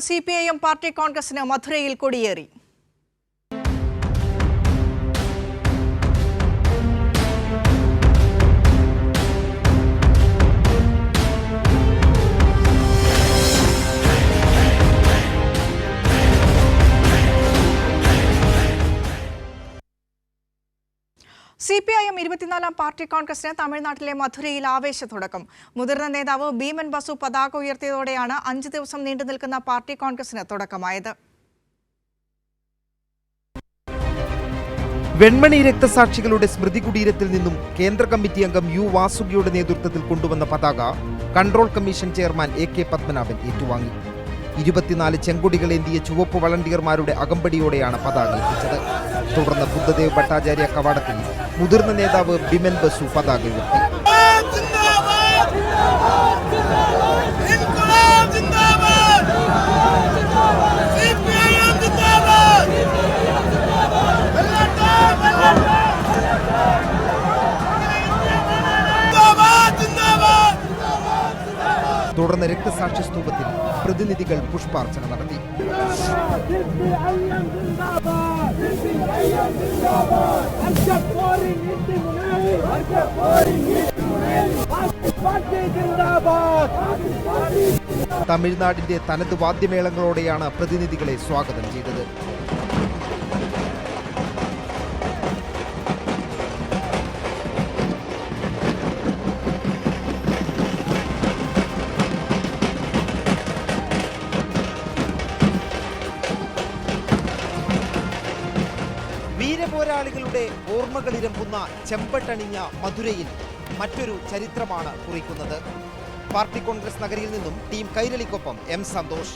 CPIM party കോൺഗ്രസിന് മധുരയിൽ കൊടിയേറി. CPIM 24-ാം party കോൺഗ്രസിന് തമിഴ്നാട്ടിലെ മധുരയിൽ ആവേശത്തുടക്കം. മുതിർന്ന നേതാവ് ഭീമൻ ബസു പതാക ഉയർത്തിയതോടെയാണ് 5 ദിവസം നീണ്ടുനിൽക്കുന്ന പാർട്ടി കോൺഗ്രസിന് തുടക്കമായത്. വെൺമണി രക്തസാക്ഷികളുടെ സ്മൃതി കുടീരത്തിൽ നിന്നും കേന്ദ്ര കമ്മിറ്റി അംഗം യു വാസുകിയുടെ നേതൃത്വത്തിൽ കൊണ്ടുവന്ന പതാക control commission chairman AK Padmanabhan ഏറ്റുവാങ്ങി. 24 ചെങ്കൊടികളേന്തിയ ചുവപ്പ് വളണ്ടിയർമാരുടെ അകമ്പടിയോടെയാണ് പതാക എത്തിച്ചത്. തുടർന്ന് ബുദ്ധദേവ് ഭട്ടാചാര്യ കവാടത്തിൽ മുതിർന്ന നേതാവ് ഭീമൻ ബസു പതാക ഉയർത്തി. തുടർന്ന് രക്തസാക്ഷി സ്തൂപത്തിൽ പ്രതിനിധികൾ പുഷ്പാർച്ചന നടത്തി. തമിഴ്നാടിന്റെ തനത് വാദ്യമേളങ്ങളോടെയാണ് പ്രതിനിധികളെ സ്വാഗതം ചെയ്തത്. വീരപോരാളികളുടെ ഓർമ്മകളിരമ്പുന്ന ചെമ്പട്ടണിഞ്ഞ മധുരയിൽ മറ്റൊരു ചരിത്രമാണ് കുറിക്കുന്നത്. പാർട്ടി കോൺഗ്രസ് നഗരിയിൽ നിന്നും ടീം കൈരളിക്കൊപ്പം M. സന്തോഷ്.